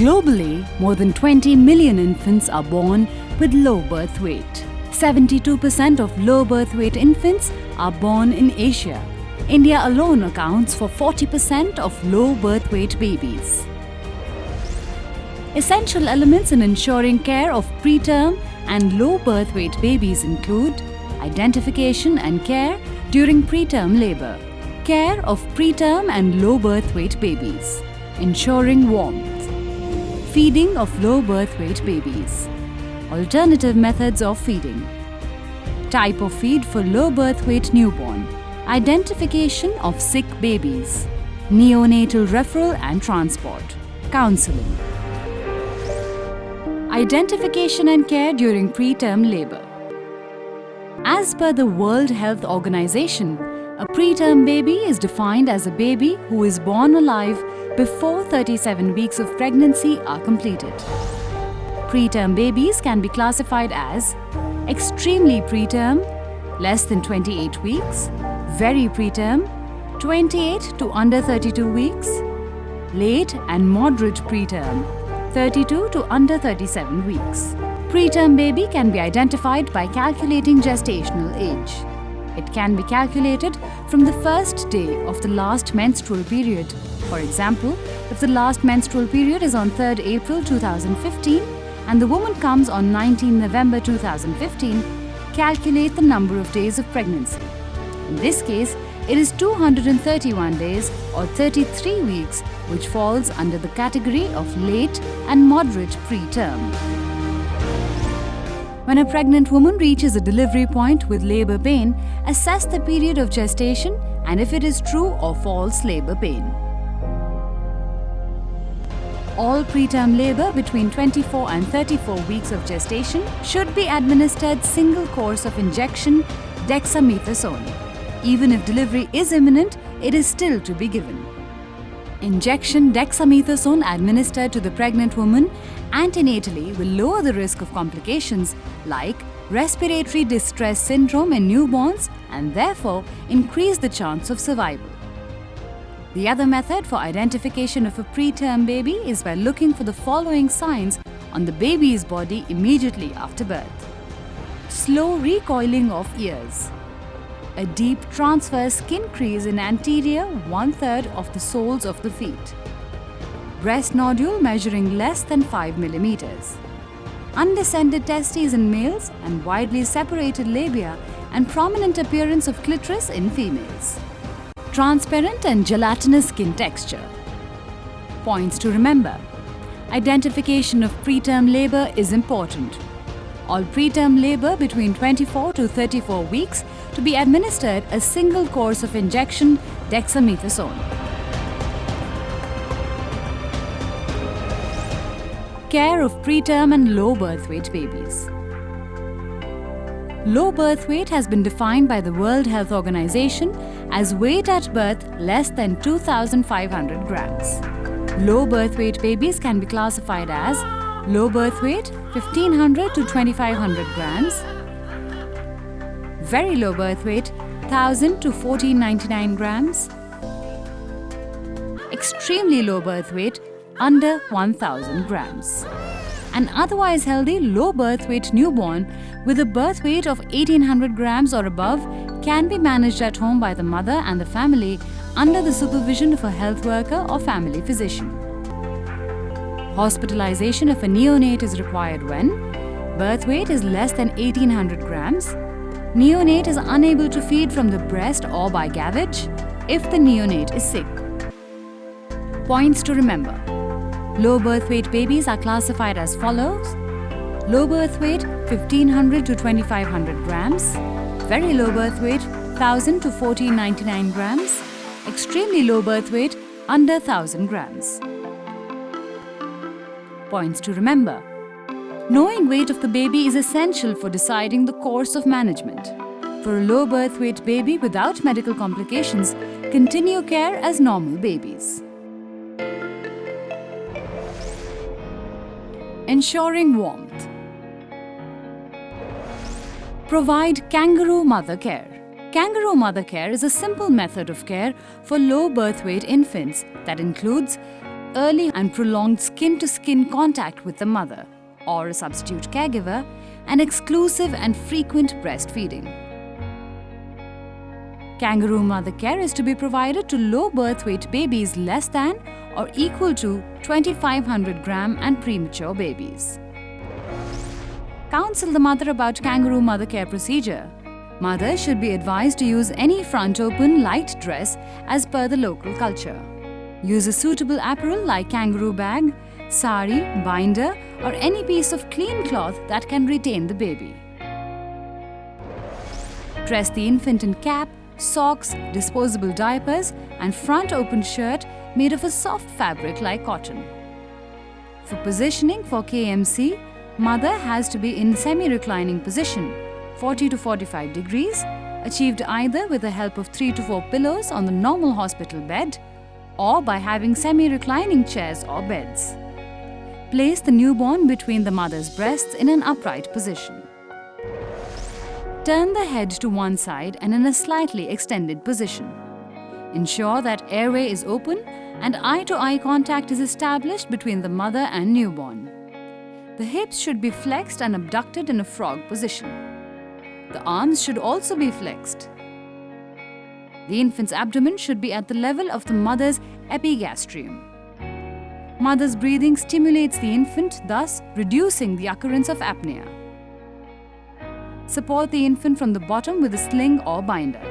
Globally, more than 20 million infants are born with low birth weight. 72% of low birth weight infants are born in Asia. India alone accounts for 40% of low birth weight babies. Essential elements in ensuring care of preterm and low birth weight babies include identification and care during preterm labor, care of preterm and low birth weight babies, ensuring warmth, feeding of low birth weight babies, alternative methods of feeding, type of feed for low birth weight newborn, identification of sick babies, neonatal referral and transport, counseling. Identification and care during preterm labor. As per the World Health Organization, a preterm baby is defined as a baby who is born alive before 37 weeks of pregnancy are completed. Preterm babies can be classified as extremely preterm, less than 28 weeks, very preterm, 28 to under 32 weeks, late and moderate preterm, 32 to under 37 weeks. Preterm baby can be identified by calculating gestational age. It can be calculated from the first day of the last menstrual period. For example, if the last menstrual period is on 3rd April 2015 and the woman comes on 19 November 2015, calculate the number of days of pregnancy. In this case, it is 231 days or 33 weeks, which falls under the category of late and moderate preterm. When a pregnant woman reaches a delivery point with labor pain, assess the period of gestation and if it is true or false labor pain. All preterm labor between 24 and 34 weeks of gestation should be administered single course of injection dexamethasone. Even if delivery is imminent, it is still to be given. Injection dexamethasone administered to the pregnant woman antenatally will lower the risk of complications like respiratory distress syndrome in newborns and therefore increase the chance of survival. The other method for identification of a preterm baby is by looking for the following signs on the baby's body immediately after birth. Slow recoiling of ears. A deep transverse skin crease in anterior 1/3 of the soles of the feet. Breast nodule measuring less than 5 millimeters. Undescended testes in males and widely separated labia and prominent appearance of clitoris in females. Transparent and gelatinous skin texture. Points to remember. Identification of preterm labor is important. All preterm labor between 24 to 34 weeks to be administered a single course of injection dexamethasone. Care of preterm and low birth weight babies. Low birth weight has been defined by the World Health Organization as weight at birth less than 2,500 grams. Low birth weight babies can be classified as low birth weight 1,500 to 2,500 grams, very low birth weight 1,000 to 1,499 grams, extremely low birth weight under 1,000 grams. An otherwise healthy low birth weight newborn with a birth weight of 1,800 grams or above can be managed at home by the mother and the family under the supervision of a health worker or family physician. Hospitalization of a neonate is required when birth weight is less than 1,800 grams, neonate is unable to feed from the breast or by gavage if the neonate is sick. Points to remember. Low birth weight babies are classified as follows. Low birth weight 1,500 to 2,500 grams, very low birth weight 1,000 to 1,499 grams, extremely low birth weight under 1,000 grams. Points to remember. Knowing weight of the baby is essential for deciding the course of management. For a low birth weight baby without medical complications, continue care as normal babies. Ensuring warmth. Provide kangaroo mother care. Kangaroo mother care is a simple method of care for low birth weight infants that includes early and prolonged skin-to-skin contact with the mother or a substitute caregiver, and exclusive and frequent breastfeeding. Kangaroo mother care is to be provided to low birth weight babies less than or equal to 2500 gram and premature babies. Counsel the mother about kangaroo mother care procedure. Mothers should be advised to use any front-open light dress as per the local culture. Use a suitable apparel like kangaroo bag, sari, binder, or any piece of clean cloth that can retain the baby. Dress the infant in cap, socks, disposable diapers, and front-open shirt made of a soft fabric like cotton. For positioning for KMC, mother has to be in semi-reclining position, 40 to 45 degrees, achieved either with the help of 3 to 4 pillows on the normal hospital bed or by having semi-reclining chairs or beds. Place the newborn between the mother's breasts in an upright position. Turn the head to one side and in a slightly extended position. Ensure that airway is open and eye-to-eye contact is established between the mother and newborn. The hips should be flexed and abducted in a frog position. The arms should also be flexed. The infant's abdomen should be at the level of the mother's epigastrium. Mother's breathing stimulates the infant, thus reducing the occurrence of apnea. Support the infant from the bottom with a sling or binder.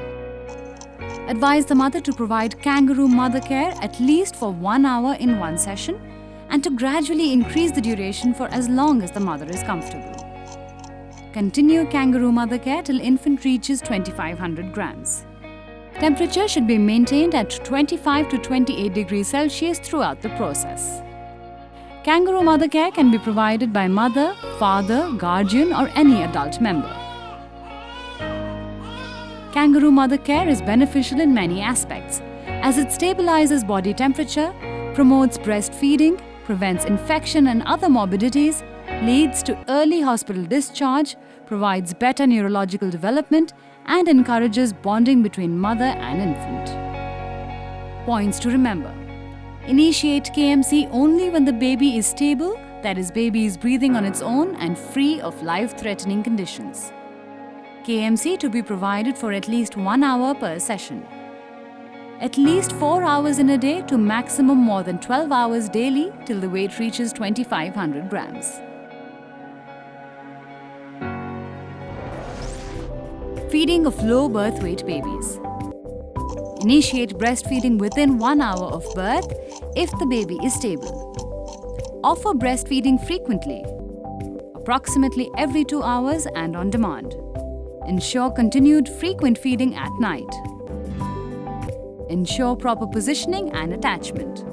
Advise the mother to provide kangaroo mother care at least for 1 hour in one session and to gradually increase the duration for as long as the mother is comfortable. Continue kangaroo mother care till infant reaches 2500 grams. Temperature should be maintained at 25 to 28 degrees Celsius throughout the process. Kangaroo mother care can be provided by mother, father, guardian, or any adult member. Kangaroo mother care is beneficial in many aspects, as it stabilizes body temperature, promotes breastfeeding, prevents infection and other morbidities, leads to early hospital discharge, provides better neurological development, and encourages bonding between mother and infant. Points to remember. Initiate KMC only when the baby is stable, that is, baby is breathing on its own and free of life-threatening conditions. KMC to be provided for at least 1 hour per session. At least 4 hours in a day to maximum more than 12 hours daily till the weight reaches 2500 grams. Feeding of low birth weight babies. Initiate breastfeeding within 1 hour of birth if the baby is stable. Offer breastfeeding frequently, approximately every 2 hours and on demand. Ensure continued frequent feeding at night. Ensure proper positioning and attachment.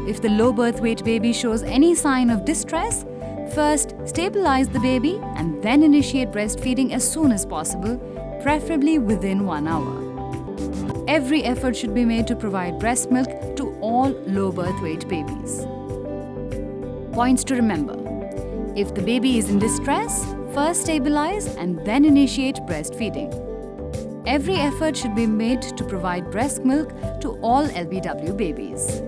If the low birth weight baby shows any sign of distress, first stabilize the baby and then initiate breastfeeding as soon as possible, preferably within 1 hour. Every effort should be made to provide breast milk to all low birth weight babies. Points to remember. If the baby is in distress, first stabilize and then initiate breastfeeding. Every effort should be made to provide breast milk to all LBW babies.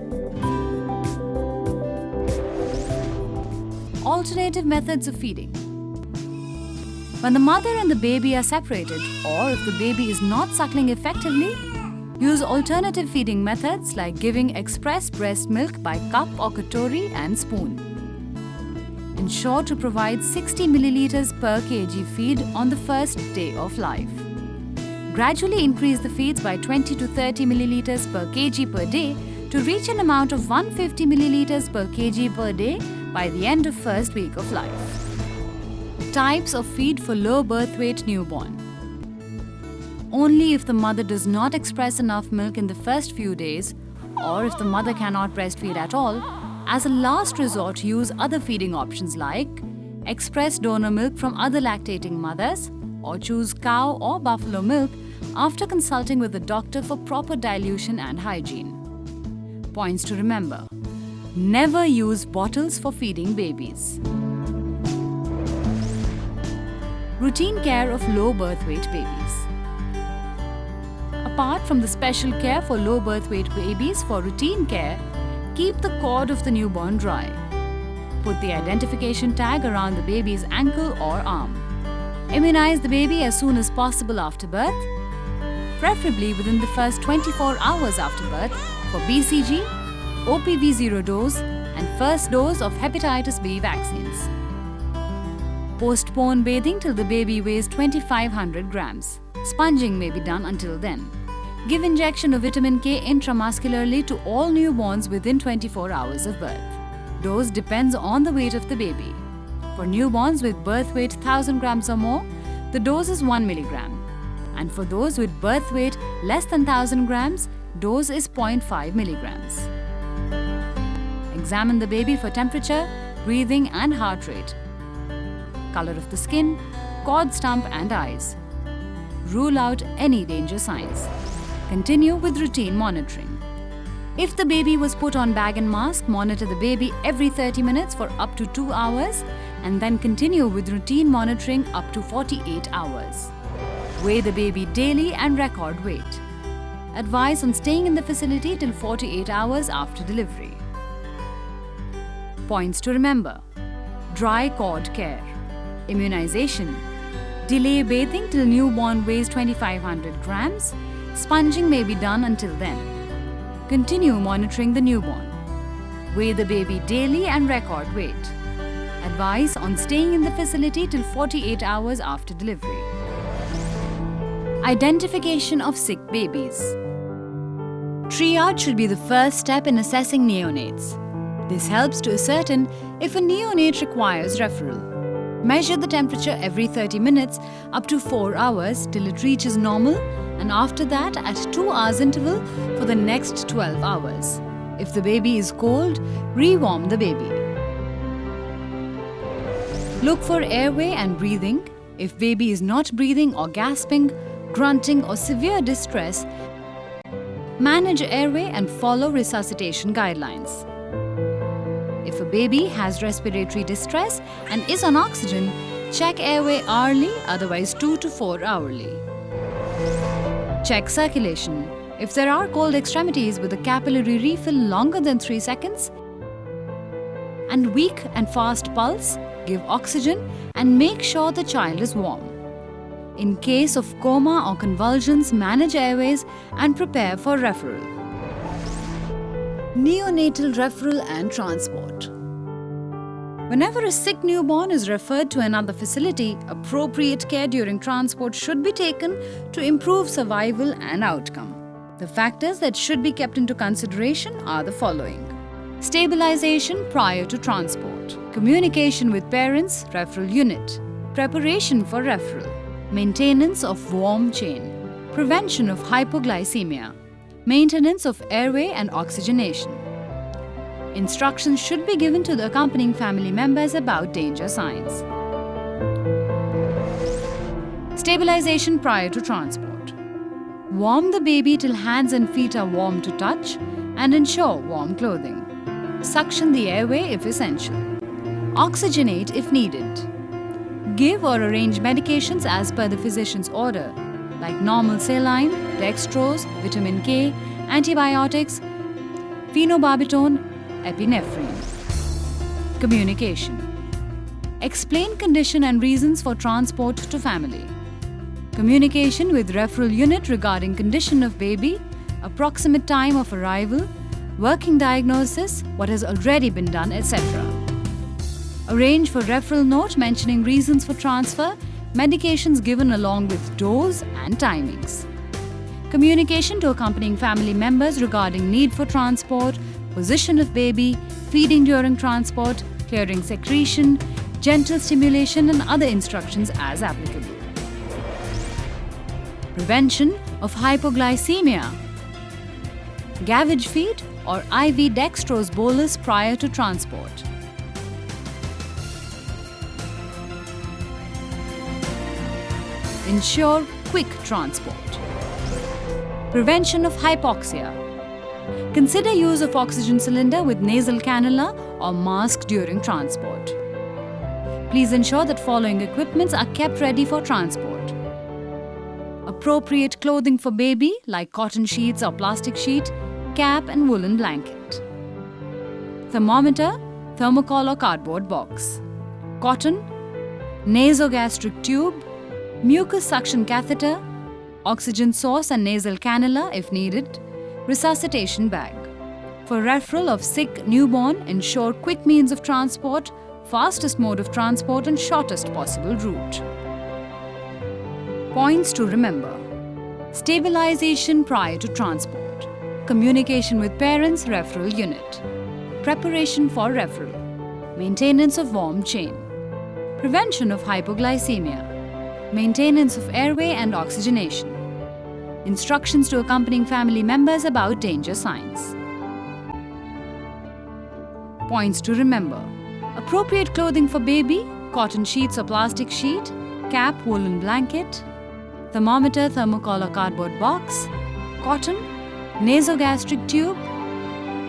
Alternative methods of feeding. When the mother and the baby are separated, or if the baby is not suckling effectively, use alternative feeding methods like giving express breast milk by cup or katori and spoon. Ensure to provide 60 milliliters per kg feed on the first day of life. Gradually increase the feeds by 20 to 30 milliliters per kg per day to reach an amount of 150 milliliters per kg per day by the end of first week of life. Types of feed for low birth weight newborn. Only if the mother does not express enough milk in the first few days, or if the mother cannot breastfeed at all, as a last resort use other feeding options like express donor milk from other lactating mothers, or choose cow or buffalo milk after consulting with the doctor for proper dilution and hygiene. Points to remember. Never use bottles for feeding babies. Routine care of low birth weight babies. Apart from the special care for low birth weight babies for routine care, Keep the cord of the newborn dry. Put the identification tag around the baby's ankle or arm. Immunize the baby as soon as possible after birth, preferably within the first 24 hours after birth for BCG, OPV0 dose and first dose of hepatitis B vaccines. Postpone bathing till the baby weighs 2500 grams. Sponging may be done until then. Give injection of vitamin K intramuscularly to all newborns within 24 hours of birth. Dose depends on the weight of the baby. For newborns with birth weight 1000 grams or more, the dose is 1 milligram. And for those with birth weight less than 1000 grams, dose is 0.5 milligrams. Examine the baby for temperature, breathing and heart rate, color of the skin, cord stump and eyes. Rule out any danger signs. Continue with routine monitoring. If the baby was put on bag and mask, monitor the baby every 30 minutes for up to 2 hours and then continue with routine monitoring up to 48 hours. Weigh the baby daily and record weight. Advice on staying in the facility till 48 hours after delivery. Points to remember: dry cord care, immunization, delay bathing till newborn weighs 2500 grams, sponging may be done until then. Continue monitoring the newborn. Weigh the baby daily and record weight. Advice on staying in the facility till 48 hours after delivery. Identification of sick babies. Triage should be the first step in assessing neonates. This helps to ascertain if a neonate requires referral. Measure the temperature every 30 minutes up to 4 hours till it reaches normal, and after that at 2 hours interval for the next 12 hours. If the baby is cold, rewarm the baby. Look for airway and breathing. If baby is not breathing or gasping, grunting or severe distress, manage airway and follow resuscitation guidelines. If a baby has respiratory distress and is on oxygen, check airway hourly, otherwise 2 to 4 hourly. Check circulation. If there are cold extremities with a capillary refill longer than 3 seconds and weak and fast pulse, give oxygen and make sure the child is warm. In case of coma or convulsions, manage airways and prepare for referral. Neonatal referral and transport. Whenever a sick newborn is referred to another facility, appropriate care during transport should be taken to improve survival and outcome. The factors that should be kept into consideration are the following: stabilization prior to transport, communication with parents, referral unit, preparation for referral, maintenance of warm chain, prevention of hypoglycemia, maintenance of airway and oxygenation. Instructions should be given to the accompanying family members about danger signs. Stabilization prior to transport. Warm the baby till hands and feet are warm to touch and ensure warm clothing. Suction the airway if essential. Oxygenate if needed. Give or arrange medications as per the physician's order, like normal saline, dextrose, vitamin K, antibiotics, phenobarbital, epinephrine. Communication. Explain condition and reasons for transport to family. Communication with referral unit regarding condition of baby, approximate time of arrival, working diagnosis, what has already been done, etc. Arrange for referral note mentioning reasons for transfer, medications given along with dose and timings. Communication to accompanying family members regarding need for transport, position of baby, feeding during transport, clearing secretion, gentle stimulation and other instructions as applicable. Prevention of hypoglycemia. Gavage feed or IV dextrose bolus prior to transport. Ensure quick transport. Prevention of hypoxia. Consider use of oxygen cylinder with nasal cannula or mask during transport. Please ensure that following equipments are kept ready for transport. Appropriate clothing for baby like cotton sheets or plastic sheet, cap and woolen blanket. thermometer, thermocol or cardboard box. Cotton, nasogastric tube, mucus suction catheter, oxygen source and nasal cannula if needed, resuscitation bag. For referral of sick newborn, ensure quick means of transport, fastest mode of transport and shortest possible route. Points to remember. Stabilization prior to transport. Communication with parents, referral unit. Preparation for referral. Maintenance of warm chain. Prevention of hypoglycemia. Maintenance of airway and oxygenation. Instructions to accompanying family members about danger signs. Points to remember. Appropriate clothing for baby, cotton sheets or plastic sheet, cap, woolen blanket, thermometer, thermocol or cardboard box, cotton, nasogastric tube,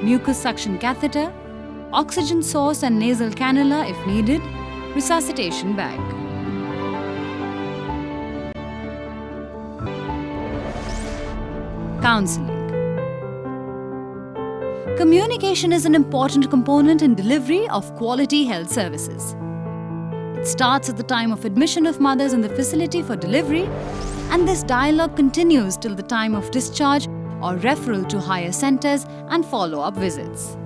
mucus suction catheter, oxygen source and nasal cannula if needed, resuscitation bag. Counseling. Communication is an important component in delivery of quality health services. It starts at the time of admission of mothers in the facility for delivery, and this dialogue continues till the time of discharge or referral to higher centers and follow-up visits.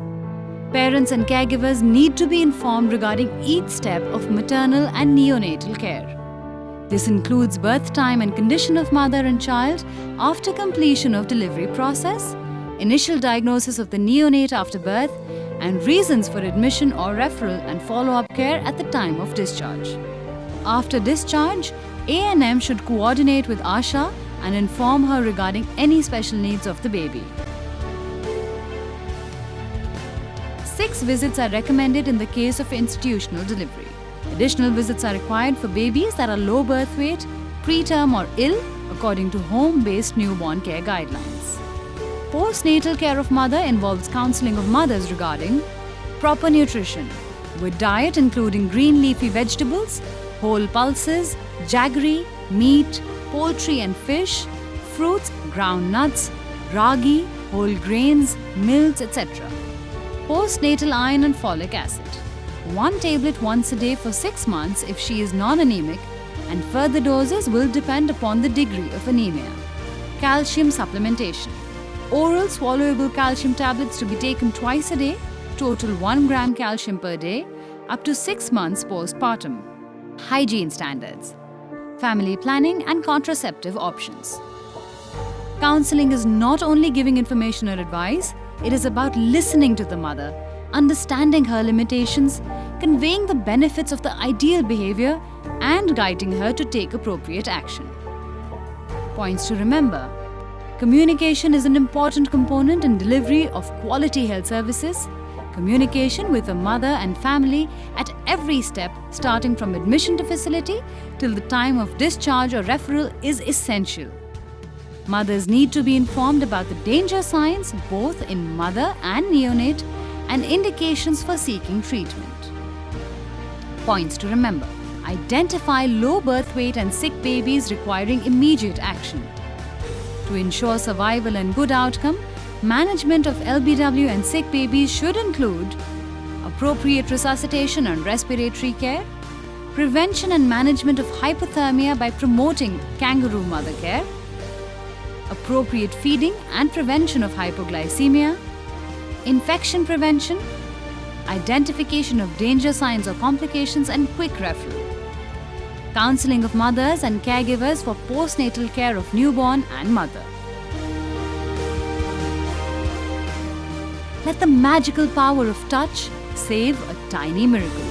Parents and caregivers need to be informed regarding each step of maternal and neonatal care. This includes birth time and condition of mother and child after completion of delivery process, initial diagnosis of the neonate after birth, and reasons for admission or referral and follow-up care at the time of discharge. After discharge, A&M should coordinate with Asha and inform her regarding any special needs of the baby. 6 visits are recommended in the case of institutional delivery. Additional visits are required for babies that are low birth weight, preterm or ill, according to home-based newborn care guidelines. Postnatal care of mother involves counseling of mothers regarding proper nutrition, with diet including green leafy vegetables, whole pulses, jaggery, meat, poultry and fish, fruits, ground nuts, ragi, whole grains, milks, etc. Postnatal iron and folic acid. 1 tablet once a day for 6 months if she is non-anemic, and further doses will depend upon the degree of anemia. Calcium supplementation. Oral swallowable calcium tablets to be taken twice a day, total 1 gram calcium per day, up to 6 months postpartum. Hygiene standards. Family planning and contraceptive options. Counseling is not only giving information or advice, it is about listening to the mother, understanding her limitations, conveying the benefits of the ideal behavior, and guiding her to take appropriate action. Points to remember. Communication is an important component in delivery of quality health services. Communication with the mother and family at every step, starting from admission to facility till the time of discharge or referral, is essential. Mothers need to be informed about the danger signs both in mother and neonate and indications for seeking treatment. Points to remember. Identify low birth weight and sick babies requiring immediate action. To ensure survival and good outcome, management of LBW and sick babies should include appropriate resuscitation and respiratory care, prevention and management of hypothermia by promoting kangaroo mother care, appropriate feeding and prevention of hypoglycemia, infection prevention, identification of danger signs or complications and quick referral. Counseling of mothers and caregivers for postnatal care of newborn and mother. Let the magical power of touch save a tiny miracle.